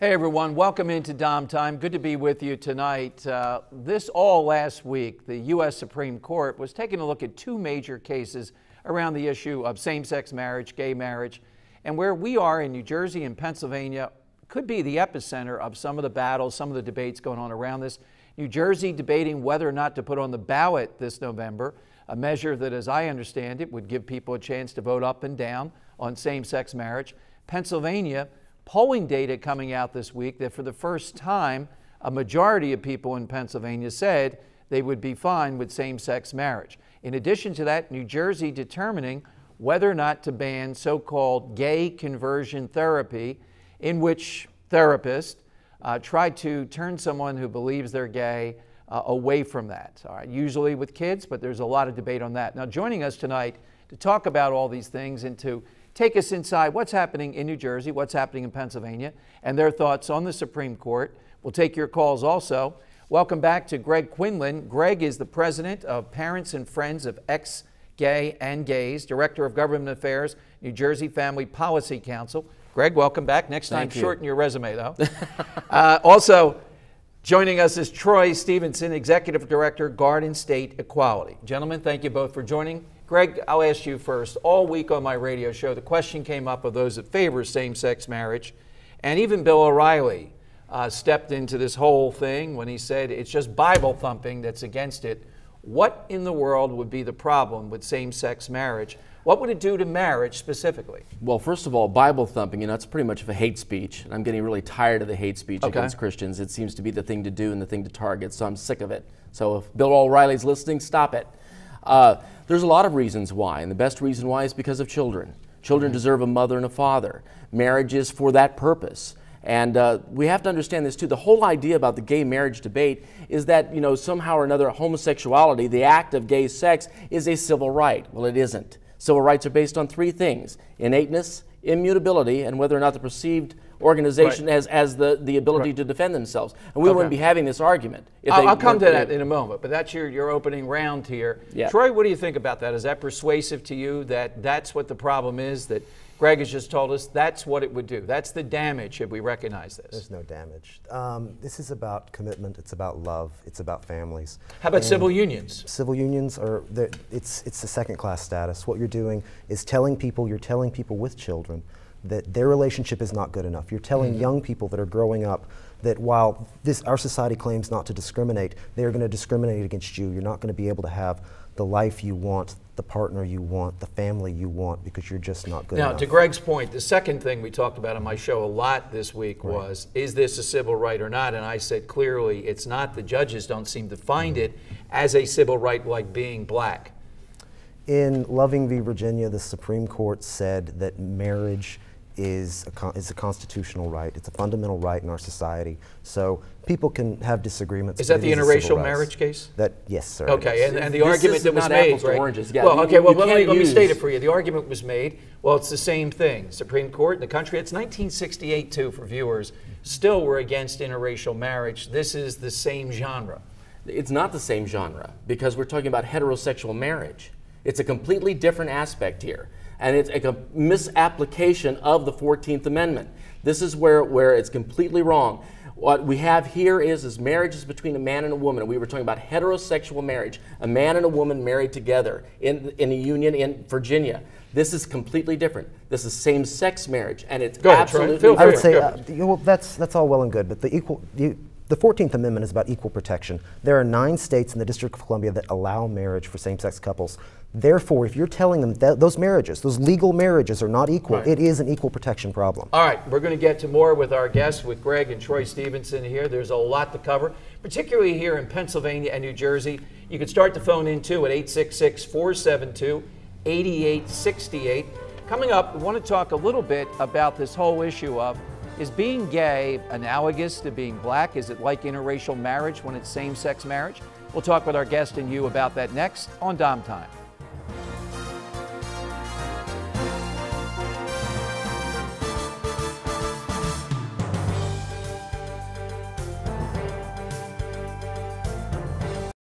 Hey everyone, welcome into Dom Time. Good to be with you tonight. This all last week, the U.S. Supreme Court was taking a look at two major cases around the issue of same-sex marriage, gay marriage, and where we are in New Jersey and Pennsylvania could be the epicenter of some of the battles, some of the debates going on around this. New Jersey debating whether or not to put on the ballot this November a measure that, as I understand it, would give people a chance to vote up and down on same-sex marriage. Pennsylvania, polling data coming out this week that for the first time, a majority of people in Pennsylvania said they would be fine with same-sex marriage. In addition to that, New Jersey determining whether or not to ban so-called gay conversion therapy, in which therapists try to turn someone who believes they're gay away from that. All right, usually with kids, but there's a lot of debate on that. Now, joining us tonight to talk about all these things and to take us inside what's happening in New Jersey, what's happening in Pennsylvania, and their thoughts on the Supreme Court. We'll take your calls also. Welcome back to Greg Quinlan. Greg is the president of Parents and Friends of Ex-Gay and Gays, Director of Government Affairs, New Jersey Family Policy Council. Greg, welcome back. Next time, shorten your resume, though. Also, joining us is Troy Stevenson, Executive Director, Garden State Equality. Gentlemen, thank you both for joining. Greg, I'll ask you first. All week on my radio show, the question came up of those that favor same-sex marriage, and even Bill O'Reilly stepped into this whole thing when he said it's just Bible thumping that's against it. What in the world would be the problem with same-sex marriage? What would it do to marriage specifically? Well, first of all, Bible thumping, that's pretty much of a hate speech. And I'm getting really tired of the hate speech against Christians. It seems to be the thing to do and the thing to target, so I'm sick of it. So if Bill O'Reilly's listening, stop it. There's a lot of reasons why, and the best reason why is because of children. Children deserve a mother and a father. Marriage is for that purpose. And we have to understand this too. The whole idea about the gay marriage debate is that, somehow or another homosexuality, the act of gay sex, is a civil right. Well, it isn't. Civil rights are based on three things: innateness, immutability, and whether or not the perceived organization has the ability to defend themselves. And we wouldn't be having this argument. I'll come to that in a moment, but that's your opening round here. Yeah. Troy, what do you think about that? Is that persuasive to you that that's what the problem is, that Greg has just told us that's what it would do? That's the damage if we recognize this. There's no damage. This is about commitment. It's about love. It's about families. How about civil unions? Civil unions are, it's a second-class status. What you're doing is you're telling people with children that their relationship is not good enough. You're telling young people that are growing up that while our society claims not to discriminate, they are going to discriminate against you. You're not going to be able to have the life you want, the partner you want, the family you want, because you're just not good enough. Now, to Greg's point, the second thing we talked about on my show a lot this week was, is this a civil right or not? And I said clearly it's not. The judges don't seem to find it as a civil right like being black. In Loving v. Virginia, the Supreme Court said that marriage is a constitutional right. It's a fundamental right in our society. So people can have disagreements. Is that the interracial marriage case? Yes, sir. Okay, and the argument that was made, right? Yeah, well, okay, well, let me state it for you. The argument was made, well, it's the same thing. Supreme Court in the country, it's 1968 too, for viewers, still were against interracial marriage. This is the same genre. It's not the same genre, because we're talking about heterosexual marriage. It's a completely different aspect here. And it's a misapplication of the 14th Amendment. This is where it's completely wrong. What we have here is marriage is between a man and a woman. We were talking about heterosexual marriage, a man and a woman married together in a union in Virginia. This is completely different. This is same-sex marriage, and it's absolutely. I would say, well, that's all well and good, but the 14th Amendment is about equal protection. There are 9 states in the District of Columbia that allow marriage for same-sex couples. Therefore, if you're telling them that those marriages, those legal marriages are not equal, it is an equal protection problem. All right, we're going to get to more with our guests, with Greg and Troy Stevenson here. There's a lot to cover, particularly here in Pennsylvania and New Jersey. You can start the phone in too at 866-472-8868. Coming up, we want to talk a little bit about this whole issue of, is being gay analogous to being black? Is it like interracial marriage when it's same-sex marriage? We'll talk with our guest and you about that next on Dom Time.